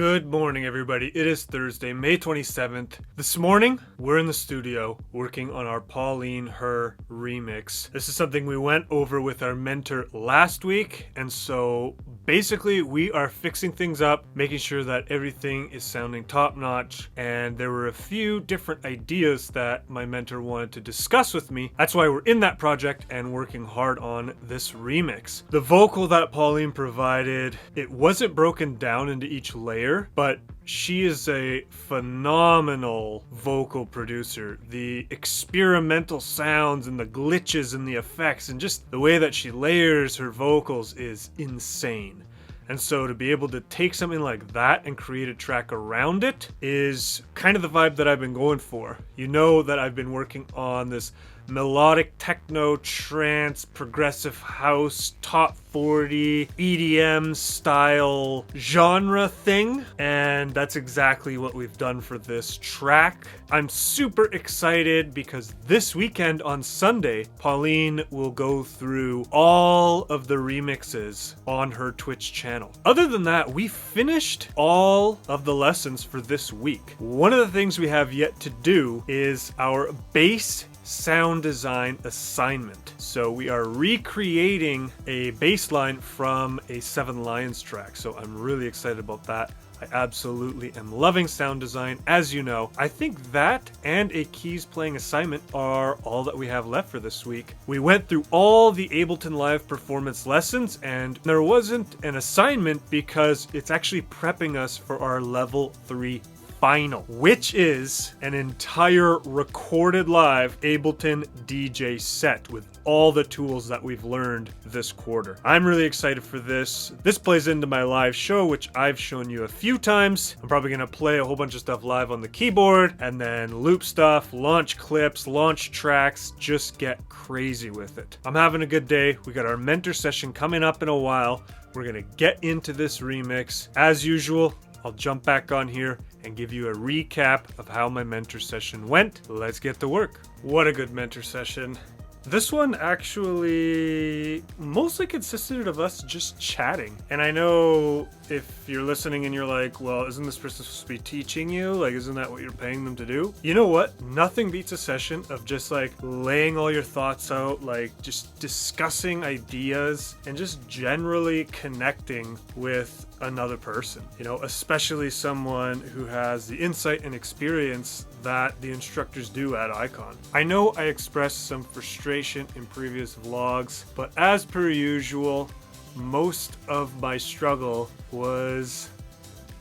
Good morning, everybody. It is Thursday, May 27th. This morning, we're in the studio working on our Pauline Her remix. This is something we went over with our mentor last week, and so basically we are fixing things up, making sure that everything is sounding top-notch, and there were a few different ideas that my mentor wanted to discuss with me. That's why we're in that project and working hard on this remix. The vocal that Pauline provided, it wasn't broken down into each layer, but she is a phenomenal vocal producer. The experimental sounds and the glitches and the effects and just the way that she layers her vocals is insane. And so to be able to take something like that and create a track around it is kind of the vibe that I've been going for. You know that I've been working on this melodic techno, trance, progressive house, top 40, EDM style genre thing, and that's exactly what we've done for this track. I'm super excited because this weekend on Sunday, Pauline will go through all of the remixes on her Twitch channel. Other than that, we finished all of the lessons for this week. One of the things we have yet to do is our bass sound design assignment. So we are recreating a bass line from a Seven Lions track. So I'm really excited about that. I absolutely am loving sound design, as you know. I think that and a keys playing assignment are all that we have left for this week. We went through all the Ableton Live performance lessons, and there wasn't an assignment because it's actually prepping us for our level 3 final, which is an entire recorded live Ableton DJ set with all the tools that we've learned this quarter. I'm really excited for this. This plays into my live show, which I've shown you a few times. I'm probably gonna play a whole bunch of stuff live on the keyboard and then loop stuff, launch clips, launch tracks, just get crazy with it. I'm having a good day. We got our mentor session coming up in a while. We're gonna get into this remix. As usual, I'll jump back on here and give you a recap of how my mentor session went. Let's get to work. What a good mentor session. This one actually mostly consisted of us just chatting. And I know if you're listening and you're like, well, isn't this person supposed to be teaching you? Like, isn't that what you're paying them to do? You know what? Nothing beats a session of just like laying all your thoughts out, like just discussing ideas and just generally connecting with another person, you know, especially someone who has the insight and experience that the instructors do at Icon. I know I expressed some frustration in previous vlogs, but as per usual, most of my struggle was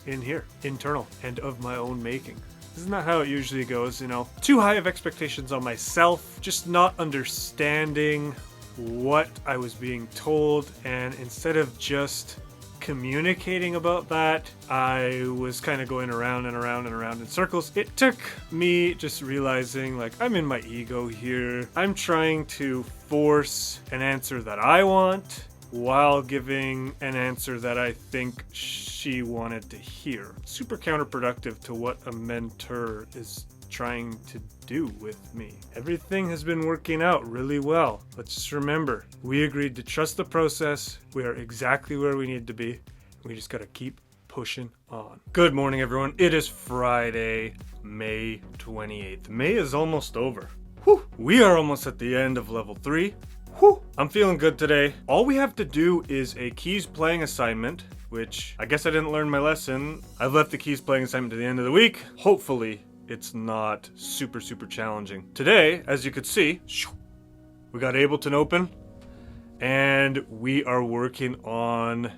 in here, internal and of my own making. Isn't that how it usually goes, you know? Too high of expectations on myself, just not understanding what I was being told, and instead of just communicating about that, I was kind of going around and around and around in circles. It took me just realizing, like, I'm in my ego here. I'm trying to force an answer that I want while giving an answer that I think she wanted to hear. Super counterproductive to what a mentor is trying to do with me. Everything has been working out really well. Let's just remember, we agreed to trust the process. We are exactly where we need to be. We just gotta keep pushing on. Good morning, everyone. It is Friday, May 28th. May is almost over. Whew. We are almost at the end of level 3. Whew. I'm feeling good today. All we have to do is a keys playing assignment, which I guess I didn't learn my lesson. I've left the keys playing assignment to the end of the week. Hopefully, it's not super challenging. Today, as you could see, we got Ableton open and we are working on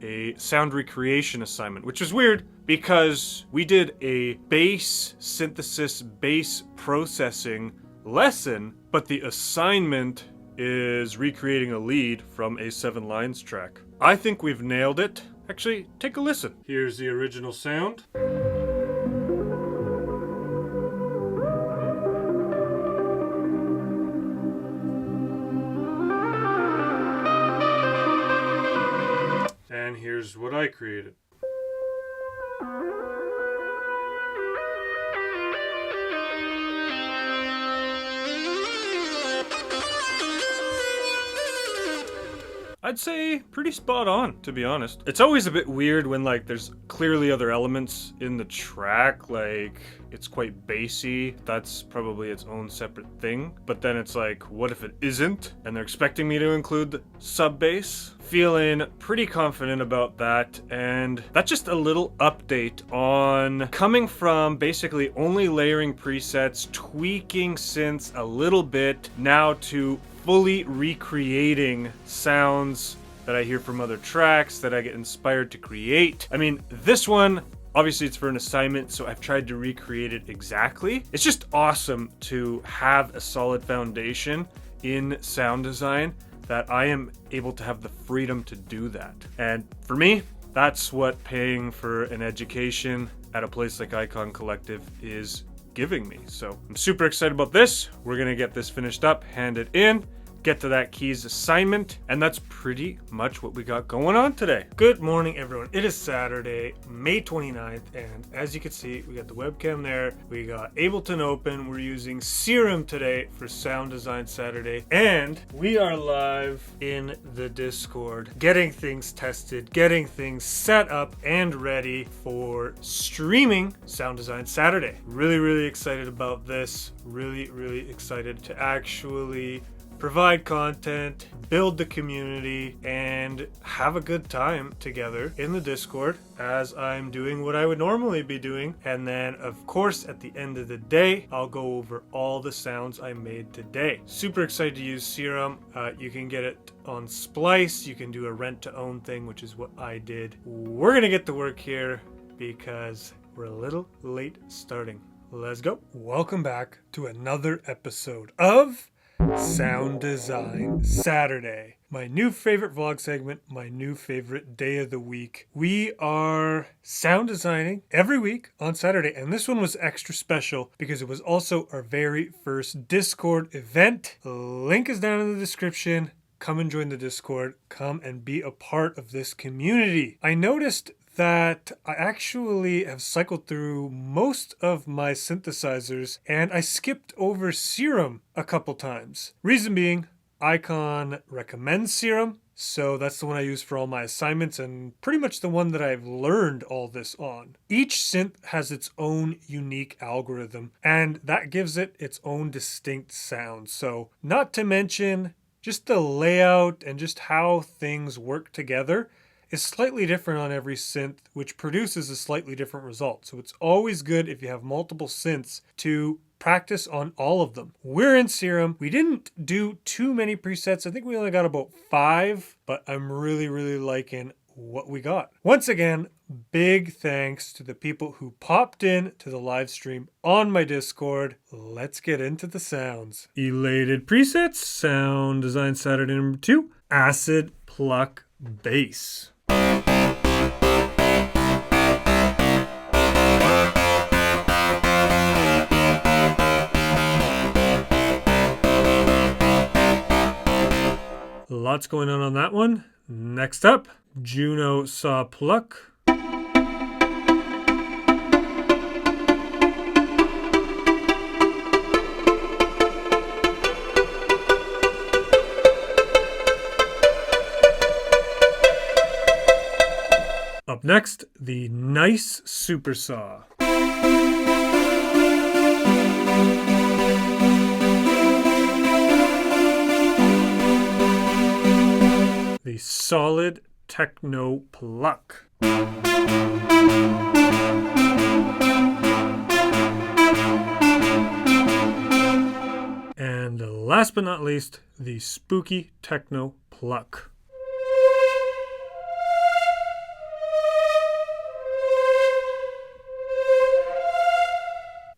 a sound recreation assignment, which is weird because we did a bass synthesis, bass processing lesson, but the assignment is recreating a lead from a Seven Lions track. I think we've nailed it. Actually, take a listen. Here's the original sound. And here's what I created. I'd say pretty spot on, to be honest. It's always a bit weird when like there's clearly other elements in the track, like it's quite bassy. That's probably its own separate thing. But then it's like, what if it isn't? And they're expecting me to include the sub bass? Feeling pretty confident about that. And that's just a little update on coming from basically only layering presets, tweaking synths a little bit, now to fully recreating sounds that I hear from other tracks that I get inspired to create. I mean, this one, obviously it's for an assignment, so I've tried to recreate it exactly. It's just awesome to have a solid foundation in sound design that I am able to have the freedom to do that. And for me, that's what paying for an education at a place like Icon Collective is giving me. So I'm super excited about this. We're gonna get this finished up, hand it in, get to that keys assignment, and that's pretty much what we got going on today. Good morning, everyone. It is Saturday, May 29th, and as you can see, we got the webcam there. We got Ableton open. We're using Serum today for Sound Design Saturday, and we are live in the Discord, getting things tested, getting things set up and ready for streaming Sound Design Saturday. Really excited about this. Really excited to actually provide content, build the community, and have a good time together in the Discord as I'm doing what I would normally be doing. And then, of course, at the end of the day, I'll go over all the sounds I made today. Super excited to use Serum. You can get it on Splice. You can do a rent-to-own thing, which is what I did. We're gonna get to work here because we're a little late starting. Let's go. Welcome back to another episode of Sound Design Saturday. My new favorite vlog segment, my new favorite day of the week. We are sound designing every week on Saturday, and this one was extra special because it was also our very first Discord event. The link is down in the description. Come and join the Discord. Come and be a part of this community. I noticed that I actually have cycled through most of my synthesizers and I skipped over Serum a couple times. Reason being, Icon recommends Serum, so that's the one I use for all my assignments and pretty much the one that I've learned all this on. Each synth has its own unique algorithm and that gives it its own distinct sound. So not to mention just the layout and just how things work together is slightly different on every synth, which produces a slightly different result. So it's always good if you have multiple synths to practice on all of them. We're in Serum. We didn't do too many presets. I think we only got about 5, but I'm really liking what we got. Once again, big thanks to the people who popped in to the live stream on my Discord. Let's get into the sounds. Elated presets, Sound Design Saturday number 2, Acid Pluck Bass. Lots going on that one. Next up, Juno Saw Pluck. Up next, the Nice Super Saw. The Solid Techno Pluck. And last but not least, the Spooky Techno Pluck.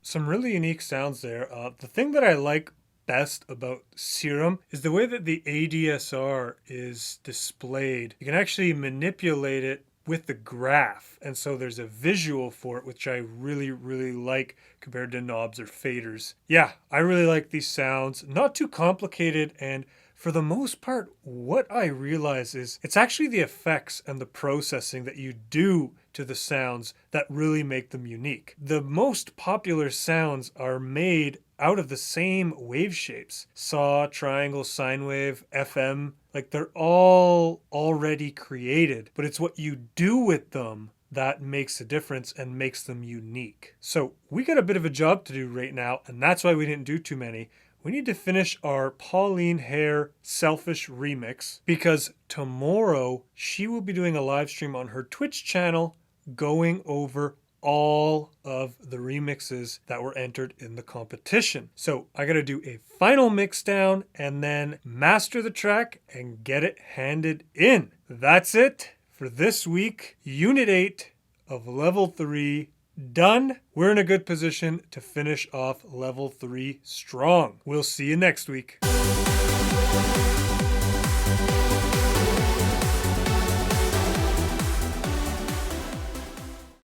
Some really unique sounds there. The thing that I like best about Serum is the way that the ADSR is displayed. You can actually manipulate it with the graph, and so there's a visual for it, which I really like compared to knobs or faders. Yeah, I really like these sounds. Not too complicated, and for the most part, what I realize is it's actually the effects and the processing that you do to the sounds that really make them unique. The most popular sounds are made out of the same wave shapes. Saw, triangle, sine wave, FM, like they're all already created, but it's what you do with them that makes a difference and makes them unique. So we got a bit of a job to do right now, and that's why we didn't do too many. We need to finish our Pauline Hair Selfish remix because tomorrow she will be doing a live stream on her Twitch channel going over all of the remixes that were entered in the competition. So I got to do a final mix down and then master the track and get it handed in. That's it for this week. Unit 8 of Level 3 done. We're in a good position to finish off Level 3 strong. We'll see you next week.